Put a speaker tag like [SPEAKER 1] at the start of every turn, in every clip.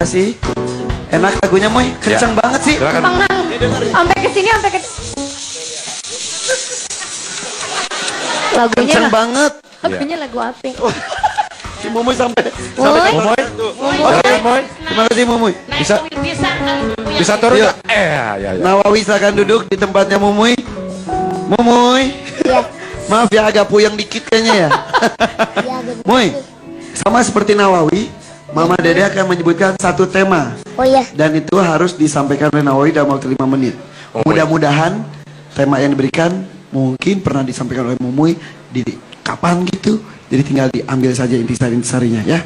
[SPEAKER 1] kasih. Enak lagunya Moy, kenceng banget sih.
[SPEAKER 2] Silakan.
[SPEAKER 3] Sampai ke sini, sampai ke lagunya
[SPEAKER 1] Kenceng banget.
[SPEAKER 3] lagunya lagu apa?
[SPEAKER 1] Si Mumoy sampai
[SPEAKER 3] Moy.
[SPEAKER 1] Mumoy.
[SPEAKER 2] Silakan, Moy.
[SPEAKER 1] Terima kasih Mumoy.
[SPEAKER 2] Bisa turun
[SPEAKER 1] Yuk.
[SPEAKER 2] nggak? Ya.
[SPEAKER 1] Nawawi silakan duduk di tempatnya Mumoy. Mumoy.
[SPEAKER 4] Iya.
[SPEAKER 1] Maaf ya agak puyeng dikit kayaknya ya.
[SPEAKER 4] Iya, betul.
[SPEAKER 1] Moy, sama seperti Nawawi, Mama Dede akan menyebutkan satu tema.
[SPEAKER 4] Oh iya.
[SPEAKER 1] Dan itu harus disampaikan oleh Nawawi dalam waktu 5 menit. Mudah-mudahan tema yang diberikan mungkin pernah disampaikan oleh Mumoy di kapan gitu. Jadi tinggal diambil saja intisari-intisarinya ya.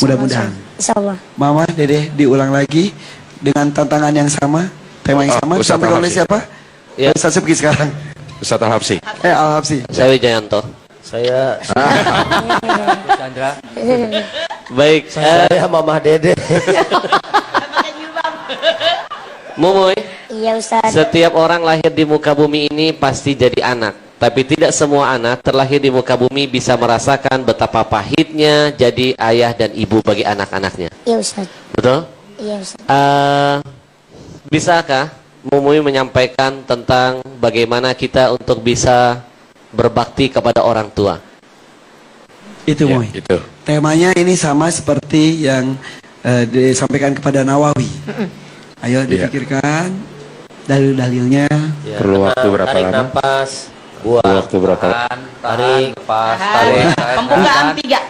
[SPEAKER 1] Mudah-mudahan.
[SPEAKER 4] Insyaallah.
[SPEAKER 1] Mama Dede diulang lagi dengan tantangan yang sama, tema yang sama.
[SPEAKER 2] Ustaz
[SPEAKER 1] Disampaikan oleh
[SPEAKER 2] Al-Habsyi.
[SPEAKER 1] siapa?
[SPEAKER 5] Ya.
[SPEAKER 1] Ustaz Subki sekarang.
[SPEAKER 2] Ustaz Al-Habsyi.
[SPEAKER 1] Al-Habsyi.
[SPEAKER 5] Saya Wijayanto. Saya
[SPEAKER 6] Chandra.
[SPEAKER 5] baik.
[SPEAKER 6] Saya Mama Dede.
[SPEAKER 5] Mumoy,
[SPEAKER 4] Iya Ustaz.
[SPEAKER 5] setiap orang lahir di muka bumi ini pasti jadi anak. Tapi tidak semua anak terlahir di muka bumi bisa merasakan betapa pahitnya jadi ayah dan ibu bagi anak-anaknya.
[SPEAKER 4] Iya Ustaz.
[SPEAKER 5] Betul?
[SPEAKER 4] Iya Ustaz.
[SPEAKER 5] Bisakah Mumoy menyampaikan tentang bagaimana kita untuk bisa berbakti kepada orang tua?
[SPEAKER 1] Itu Moy.
[SPEAKER 2] Itu.
[SPEAKER 1] Temanya ini sama seperti yang disampaikan kepada Nawawi. Ayo dipikirkan dalil-dalilnya.
[SPEAKER 2] Perlu waktu berapa
[SPEAKER 6] Tarik
[SPEAKER 2] lama?
[SPEAKER 6] nafas.
[SPEAKER 2] Perlu waktu berapa lama?
[SPEAKER 6] Tarik.
[SPEAKER 3] Lepas, pembukaan 3.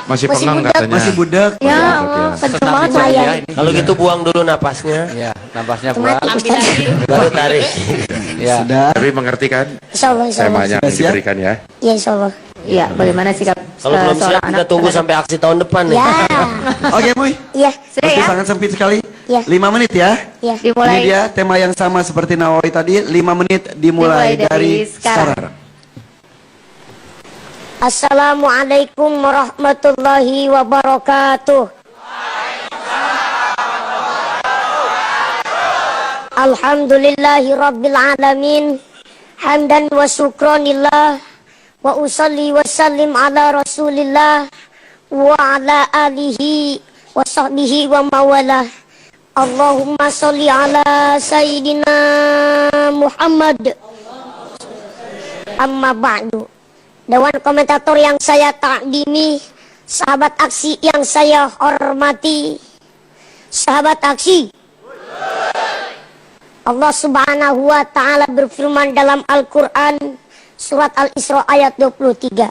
[SPEAKER 2] Masih pengang katanya.
[SPEAKER 1] Masih budak.
[SPEAKER 3] Ya Allah, kenceng banget saya.
[SPEAKER 6] Kalau gitu buang dulu napasnya.
[SPEAKER 7] Ya, napasnya buang.
[SPEAKER 6] Baru tarik.
[SPEAKER 7] Ya.
[SPEAKER 1] Sudah.
[SPEAKER 2] Tapi mengerti kan
[SPEAKER 4] Insyaallah, insyaallah.
[SPEAKER 2] temanya yang
[SPEAKER 1] Sudah siap?
[SPEAKER 2] diberikan ya?
[SPEAKER 4] Iya Insyaallah.
[SPEAKER 3] Iya, bagaimana sikap
[SPEAKER 6] Kalau belum siap
[SPEAKER 3] seorang
[SPEAKER 6] kita
[SPEAKER 3] anak
[SPEAKER 6] tunggu
[SPEAKER 3] terhadap-
[SPEAKER 6] sampai aksi tahun depan nih.
[SPEAKER 4] Ya.
[SPEAKER 1] Oke Moy.
[SPEAKER 4] Iya.
[SPEAKER 3] Sudah
[SPEAKER 1] Waktu
[SPEAKER 3] ya?
[SPEAKER 1] sangat sempit sekali.
[SPEAKER 4] Iya.
[SPEAKER 1] 5 menit ya.
[SPEAKER 4] Iya.
[SPEAKER 1] Ini
[SPEAKER 3] Dimulai.
[SPEAKER 1] dia tema yang sama seperti Nawawi tadi. 5 menit dimulai
[SPEAKER 3] Dimulai dari
[SPEAKER 1] dari sekarang.
[SPEAKER 4] Assalamualaikum warahmatullahi wabarakatuh. Alhamdulillahi rabbil alamin. Hamdan wa syukranillah. Wa usalli wa sallim ala rasulillah. Wa ala alihi wa sahbihi wa mawalah. Allahumma salli ala Sayyidina Muhammad. Amma ba'du. Dewan komentator yang saya takdimi, sahabat aksi yang saya hormati, sahabat aksi. Allah Subhanahu wa taala berfirman dalam Al-Qur'an surat Al-Isra ayat 23.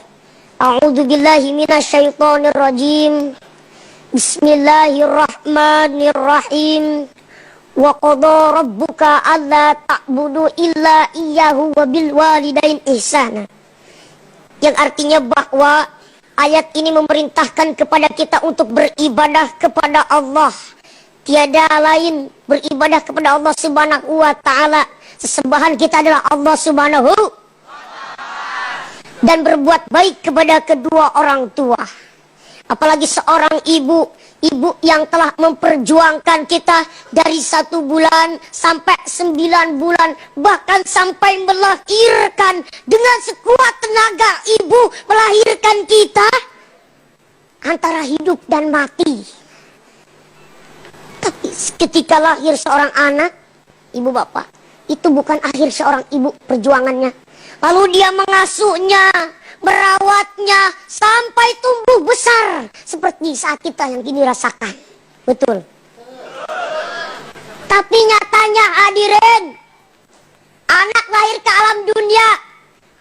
[SPEAKER 4] A'udzu billahi minasyaitonir rajim. Bismillahirrahmanirrahim. Wa qada rabbuka alla ta'budu illa iyyahu wa bil walidain ihsana. Yang artinya bahwa ayat ini memerintahkan kepada kita untuk beribadah kepada Allah. Tiada lain beribadah kepada Allah Subhanahu wa taala. Sesembahan kita adalah Allah Subhanahu dan berbuat baik kepada kedua orang tua. Apalagi seorang ibu yang telah memperjuangkan kita dari 1 bulan sampai 9 bulan, bahkan sampai melahirkan dengan sekuat tenaga. Ibu melahirkan kita antara hidup dan mati. Tapi ketika lahir seorang anak, ibu bapak, itu bukan akhir seorang ibu perjuangannya. Lalu dia mengasuhnya, merawatnya sampai tumbuh besar seperti saat kita yang kini rasakan. Betul. Tapi nyatanya hadirin, anak lahir ke alam dunia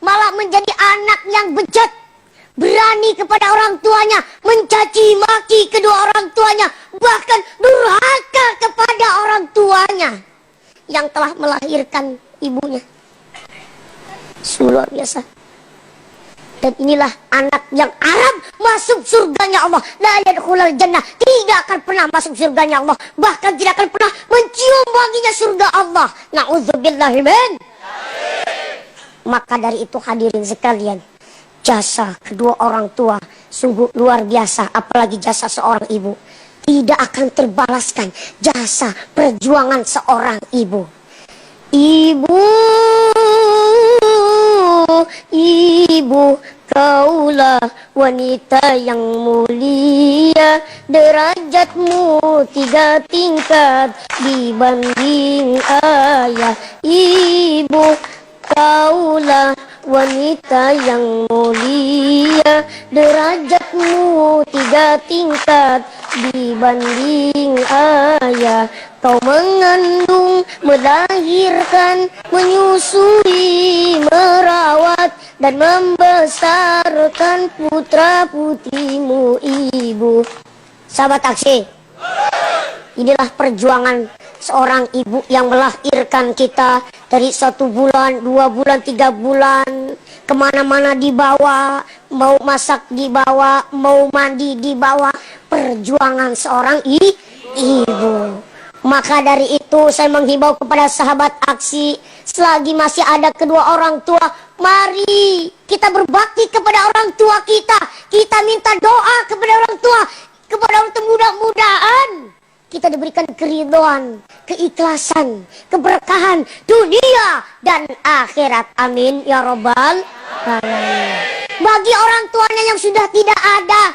[SPEAKER 4] malah menjadi anak yang bejat, berani kepada orang tuanya, mencaci maki kedua orang tuanya, bahkan durhaka kepada orang tuanya yang telah melahirkan ibunya. Luar biasa. Dan inilah anak yang Arab masuk surganya Allah. La yadkhulul jannah, tidak akan pernah masuk surganya Allah, bahkan tidak akan pernah mencium wanginya surga Allah. Na'udzubillahi min. Maka dari itu hadirin sekalian, jasa kedua orang tua sungguh luar biasa, apalagi jasa seorang ibu. Tidak akan terbalaskan jasa perjuangan seorang ibu. Ibu Kaulah wanita yang mulia, derajatmu 3 tingkat dibanding ayah ibu. Kaulah wanita yang mulia, derajatmu 3 tingkat dibanding ayah. Kau mengandung, melahirkan, menyusui, merawat, dan membesarkan putra putrimu ibu. Sahabat aksi, inilah perjuangan seorang ibu yang melahirkan kita dari 1 bulan, 2 bulan, 3 bulan, kemana-mana dibawa, mau masak dibawa, mau mandi dibawa. Perjuangan seorang ibu. Maka dari itu saya menghimbau kepada sahabat aksi, selagi masih ada kedua orang tua, mari kita berbakti kepada orang tua kita. Kita minta doa kepada orang tua, kepada orang tua, mudah-mudahan kita diberikan keridhaan, keikhlasan, keberkahan dunia dan akhirat. Amin ya robbal alamin. Bagi orang tuanya yang sudah tidak ada,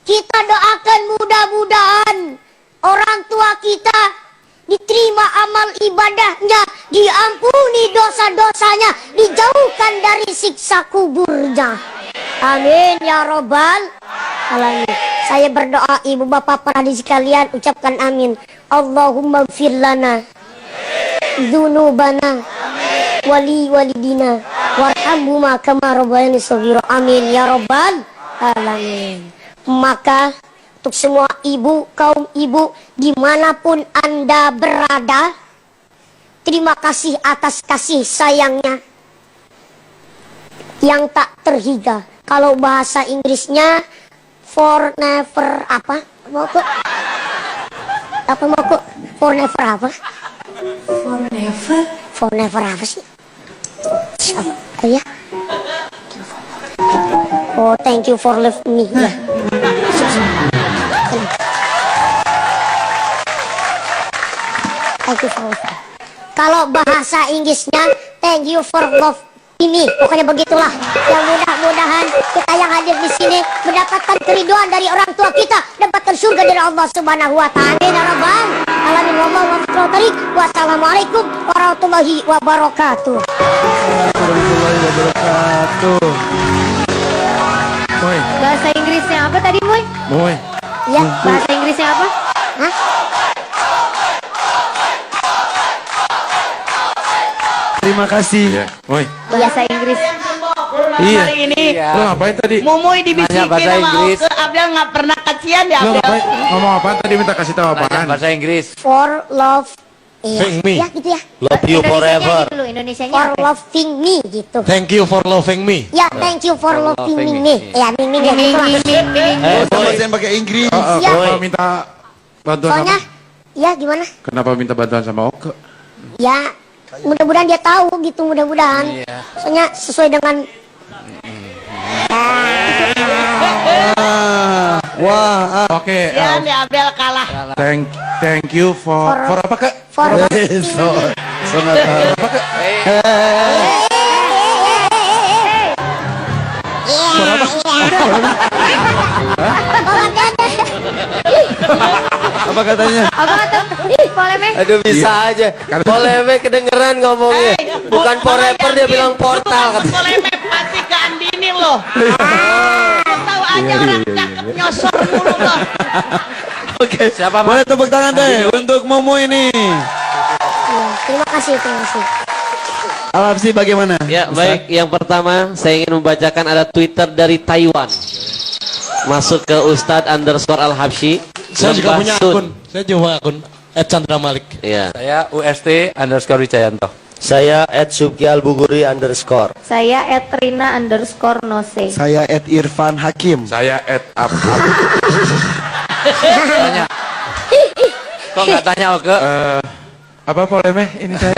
[SPEAKER 4] kita doakan mudah-mudahan orang tua kita diterima amal ibadahnya, diampuni dosa-dosanya, dijauhkan dari siksa kuburnya. Amin ya robbal alamin. Saya berdoa, ibu bapak para hadirin sekalian ucapkan amin. Allahumma gfir lana dzunubana wali walidina warhamhuma kama rabbayani shaghira. Amin ya robbal alamin. Maka untuk semua ibu, kaum ibu dimanapun Anda berada, terima kasih atas kasih sayangnya yang tak terhingga. Kalau bahasa Inggrisnya for never apa? Mau kok? Apa mau kok? For never apa? For never? For never apa sih? Apa ya? Oh, thank you for love me. Ya. Thank you for love. Kalau bahasa Inggrisnya thank you for love ini, pokoknya begitulah. Yang mudah-mudahan kita yang hadir di sini mendapatkan keridhaan dari orang tua kita, dapatkan surga dari Allah Subhanahu wa taala. Amin ya rabbal alamin. Wassalamualaikum warahmatullahi wabarakatuh.
[SPEAKER 1] Warahmatullahi wabarakatuh.
[SPEAKER 2] Moy,
[SPEAKER 3] Bahasa Inggrisnya apa tadi, Moy?
[SPEAKER 2] Moy.
[SPEAKER 4] Ya,
[SPEAKER 3] Bahasa Inggrisnya apa?
[SPEAKER 4] hah?
[SPEAKER 1] Terima kasih.
[SPEAKER 2] Iya, Moy.
[SPEAKER 3] Bahasa Inggris.
[SPEAKER 2] Iya.
[SPEAKER 8] Hari ini
[SPEAKER 2] Lo ngapain tadi?
[SPEAKER 8] Mumuy dibisikin
[SPEAKER 7] Nanya bahasa
[SPEAKER 8] sama
[SPEAKER 7] Inggris.
[SPEAKER 8] Oke, Abdel nggak pernah kasihan ya
[SPEAKER 2] Lo
[SPEAKER 8] Abdel.
[SPEAKER 2] ngapain? Ngomong apaan tadi, minta kasih tahu
[SPEAKER 7] Nanya
[SPEAKER 2] apaan?
[SPEAKER 7] bahasa Inggris.
[SPEAKER 4] For love. Iya,
[SPEAKER 2] Thank me.
[SPEAKER 4] ya gitu ya.
[SPEAKER 6] Love you forever.
[SPEAKER 3] Dulu Indonesianya
[SPEAKER 4] For
[SPEAKER 3] apa?
[SPEAKER 4] loving me gitu.
[SPEAKER 2] Thank you for loving me.
[SPEAKER 4] Ya, thank you for loving
[SPEAKER 7] loving
[SPEAKER 4] me.
[SPEAKER 7] me.
[SPEAKER 4] Ya, ming ya gitu lah.
[SPEAKER 1] Sama saya pakai Inggris.
[SPEAKER 4] Iya.
[SPEAKER 2] Kalau minta bantuan
[SPEAKER 4] Soalnya,
[SPEAKER 2] sama,
[SPEAKER 4] ya gimana?
[SPEAKER 2] kenapa minta bantuan sama Oke?
[SPEAKER 4] Ya, mudah-mudahan dia tahu gitu, mudah-mudahan. Soalnya sesuai dengan
[SPEAKER 1] Wah,
[SPEAKER 2] Oke,
[SPEAKER 8] Ya, nih Abdel kalah.
[SPEAKER 2] thank you for apa Kak?
[SPEAKER 4] for
[SPEAKER 1] apa katanya?
[SPEAKER 3] Apa kata? Polemik?
[SPEAKER 6] Aduh bisa aja. Poleme kedengeran ngomongnya. Bukan forever dia bilang portal.
[SPEAKER 8] Polemik pasti ke Andini loh. Tahu aja orang cakep nyosor mulu loh.
[SPEAKER 1] Oke.
[SPEAKER 7] Siapa, Mas?
[SPEAKER 1] Boleh tepuk tangan deh untuk Momo ini.
[SPEAKER 4] Ya, terima kasih, terima kasih.
[SPEAKER 1] Alapsi bagaimana?
[SPEAKER 5] Ya, baik. Yang pertama, saya ingin membacakan ada Twitter dari Taiwan. Masuk ke Ustadz _Al-Habsyi.
[SPEAKER 9] Saya juga punya
[SPEAKER 5] Lembah Sun.
[SPEAKER 9] akun. Saya juga akun @Chandra Malik.
[SPEAKER 5] Ya.
[SPEAKER 7] Saya UST_Wijayanto.
[SPEAKER 6] Saya @subki_albuguri_.
[SPEAKER 3] Saya @rina_nose.
[SPEAKER 1] Saya Irfan Hakim.
[SPEAKER 2] Saya
[SPEAKER 7] Tanya. Kok nggak tanya Oke?
[SPEAKER 2] apa poleme ini saya?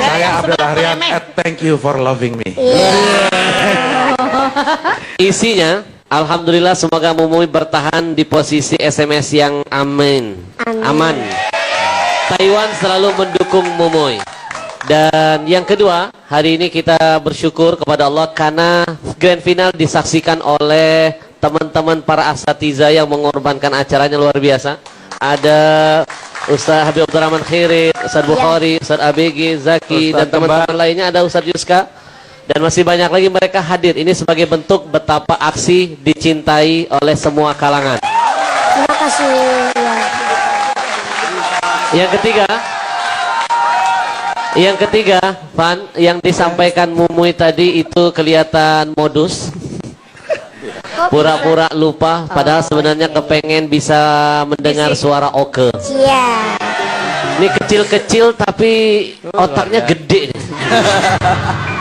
[SPEAKER 2] Saya Abdul Ahrian @thank you for loving me.
[SPEAKER 5] Isinya, alhamdulillah semoga Mumuy bertahan di posisi SMS yang aman.
[SPEAKER 4] Amin.
[SPEAKER 5] Aman. Taiwan selalu mendukung Mumuy. Dan yang kedua, hari ini kita bersyukur kepada Allah karena grand final disaksikan oleh teman-teman para asatiza yang mengorbankan acaranya luar biasa. Ada Ustaz Habib Abdurrahman Khirit, Ustaz Bukhari, Ustaz ABG, Zaki, dan teman-teman lainnya, ada Ustaz Yuska. Dan masih banyak lagi mereka hadir. Ini sebagai bentuk betapa aksi dicintai oleh semua kalangan.
[SPEAKER 4] Terima kasih.
[SPEAKER 5] Yang ketiga, Van, yang disampaikan Mumuy tadi itu kelihatan modus. Pura-pura lupa, padahal sebenarnya kepengen bisa mendengar suara oke.
[SPEAKER 4] Iya.
[SPEAKER 5] Ini kecil-kecil tapi otaknya gede.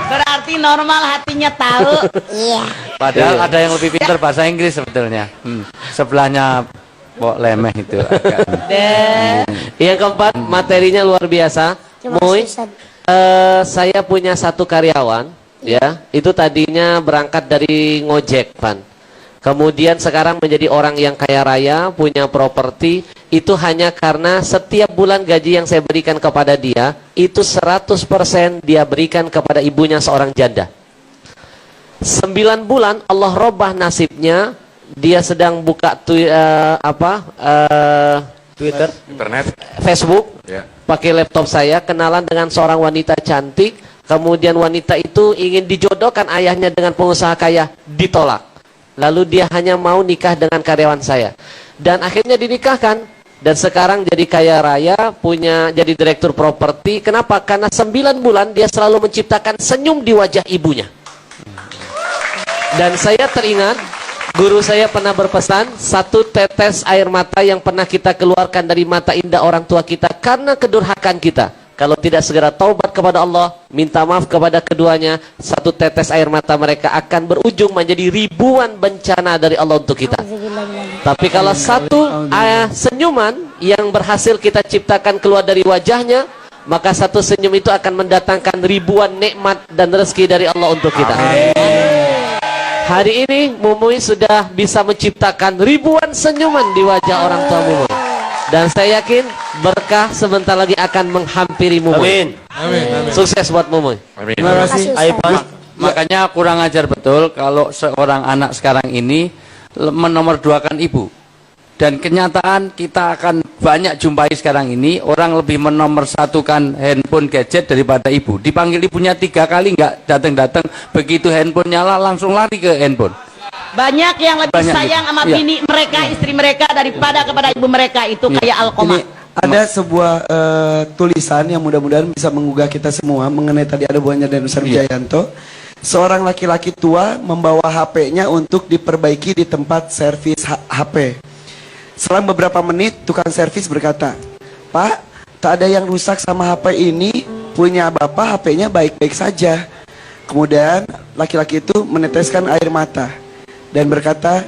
[SPEAKER 8] Berarti normal hatinya tahu.
[SPEAKER 4] Iya.
[SPEAKER 7] Padahal ada yang lebih pintar bahasa Inggris sebetulnya. Sebelahnya Pok Lemeh itu.
[SPEAKER 5] Yang keempat, materinya luar biasa.
[SPEAKER 4] Terima
[SPEAKER 5] Muy,
[SPEAKER 4] kasih, Ustaz.
[SPEAKER 5] saya punya satu karyawan, ya, itu tadinya berangkat dari ngojek, Van. Kemudian sekarang menjadi orang yang kaya raya, punya properti, itu hanya karena setiap bulan gaji yang saya berikan kepada dia, itu 100% dia berikan kepada ibunya seorang janda. 9 bulan Allah robah nasibnya, dia sedang buka Twitter,
[SPEAKER 2] Internet.
[SPEAKER 5] Facebook,
[SPEAKER 2] Ya.
[SPEAKER 5] pakai laptop saya, kenalan dengan seorang wanita cantik, kemudian wanita itu ingin dijodohkan ayahnya dengan pengusaha kaya, ditolak. Lalu dia hanya mau nikah dengan karyawan saya. Dan akhirnya dinikahkan. Dan sekarang jadi kaya raya, jadi direktur properti. Kenapa? Karena 9 bulan dia selalu menciptakan senyum di wajah ibunya. Dan saya teringat, guru saya pernah berpesan, satu tetes air mata yang pernah kita keluarkan dari mata indah orang tua kita karena kedurhakaan kita. Kalau tidak segera taubat kepada Allah, minta maaf kepada keduanya, satu tetes air mata mereka akan berujung menjadi ribuan bencana dari Allah untuk kita. Tapi kalau satu senyuman yang berhasil kita ciptakan keluar dari wajahnya, maka satu senyum itu akan mendatangkan ribuan nikmat dan rezeki dari Allah untuk kita. Hari ini Mumuy sudah bisa menciptakan ribuan senyuman di wajah orang tua Mumuy. Dan saya yakin berkah sebentar lagi akan menghampiri Mumuy.
[SPEAKER 9] Amin.
[SPEAKER 5] Sukses buat Mumuy.
[SPEAKER 2] Amin.
[SPEAKER 1] Terima kasih.
[SPEAKER 7] Makanya kurang ajar betul kalau seorang anak sekarang ini menomorduakan ibu. Dan kenyataan kita akan banyak jumpai sekarang ini orang lebih menomorsatukan handphone gadget daripada ibu. Dipanggil ibunya 3 kali nggak datang-datang, begitu handphone nyala langsung lari ke handphone.
[SPEAKER 8] Banyak yang lebih
[SPEAKER 7] Banyak
[SPEAKER 8] sayang
[SPEAKER 7] gitu.
[SPEAKER 8] sama
[SPEAKER 7] Iya.
[SPEAKER 8] bini mereka, istri mereka daripada kepada ibu mereka. Itu kayak Alkoma.
[SPEAKER 1] Ini ada sebuah tulisan yang mudah-mudahan bisa menggugah kita semua mengenai tadi ada buahnya dan Ustaz Wijayanto. Seorang laki-laki tua membawa HP-nya untuk diperbaiki di tempat servis HP. Selang beberapa menit, tukang servis berkata, "Pak, tak ada yang rusak sama HP ini, punya Bapak HP-nya baik-baik saja." Kemudian laki-laki itu meneteskan air mata dan berkata,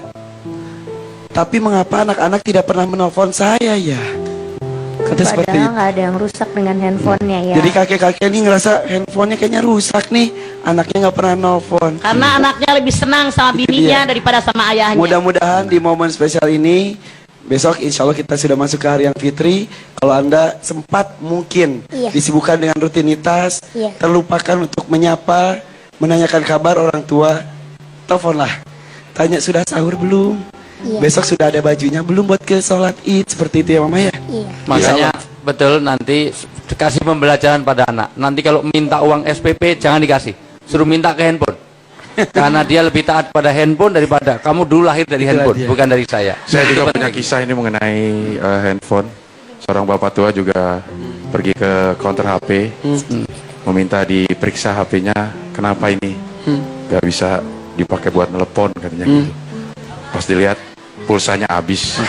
[SPEAKER 1] "Tapi mengapa anak-anak tidak pernah menelpon saya ya?" Kata seperti
[SPEAKER 3] Padahal
[SPEAKER 1] itu.
[SPEAKER 3] nggak ada yang rusak dengan handphonenya ya.
[SPEAKER 1] Jadi kakek-kakek ini ngerasa handphonenya kayaknya rusak nih, anaknya nggak pernah nelpon.
[SPEAKER 8] Karena anaknya lebih senang sama
[SPEAKER 1] Itu
[SPEAKER 8] bininya
[SPEAKER 1] dia.
[SPEAKER 8] daripada sama ayahnya.
[SPEAKER 1] Mudah-mudahan di momen spesial ini, besok insya Allah kita sudah masuk ke hari yang fitri. Kalau Anda sempat mungkin
[SPEAKER 4] Iya.
[SPEAKER 1] disibukkan dengan rutinitas,
[SPEAKER 4] Iya.
[SPEAKER 1] terlupakan untuk menyapa, menanyakan kabar orang tua, teleponlah. Tanya sudah sahur belum?
[SPEAKER 4] Iya.
[SPEAKER 1] Besok sudah ada bajunya belum buat ke sholat id, seperti itu ya Mama ya?
[SPEAKER 4] Iya.
[SPEAKER 7] Makanya betul nanti kasih pembelajaran pada anak. Nanti kalau minta uang SPP jangan dikasih, suruh minta ke handphone. Karena dia lebih taat pada handphone daripada kamu dulu lahir dari handphone,
[SPEAKER 1] dia.
[SPEAKER 7] bukan dari saya.
[SPEAKER 2] Saya juga punya kisah ini mengenai handphone. Seorang bapak tua juga pergi ke counter HP, meminta diperiksa HP-nya, kenapa ini gak bisa dipakai buat telepon katanya gitu. Pas dilihat pulsanya habis.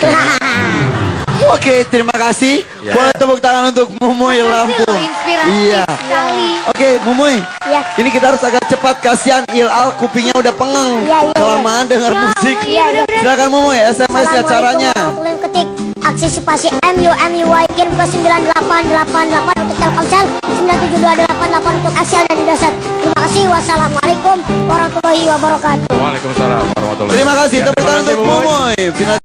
[SPEAKER 1] Oke, terima kasih.
[SPEAKER 2] Ya.
[SPEAKER 1] Boleh tepuk tangan untuk Mumuy Lampung.
[SPEAKER 3] Inspiratif
[SPEAKER 1] Iya.
[SPEAKER 3] sekali.
[SPEAKER 1] Oke, Mumuy.
[SPEAKER 4] Iya.
[SPEAKER 1] Ini kita harus agak cepat, kasihan Ilal kupingnya udah pengeng.
[SPEAKER 4] Iya, iya,
[SPEAKER 1] Kelamaan dengar musik.
[SPEAKER 4] Iya, iya.
[SPEAKER 1] Silakan Mumuy, SMS ya caranya.
[SPEAKER 4] Assalamualaikum, ketik antisipasi MUMUY kirim ke 9888 untuk Telkomsel, 97288 untuk Axial dan Indosat. Terima kasih. Wassalamualaikum warahmatullahi wabarakatuh.
[SPEAKER 2] Waalaikumsalam warahmatullahi wabarakatuh.
[SPEAKER 1] Terima kasih, tepuk tangan untuk Mumuy. Final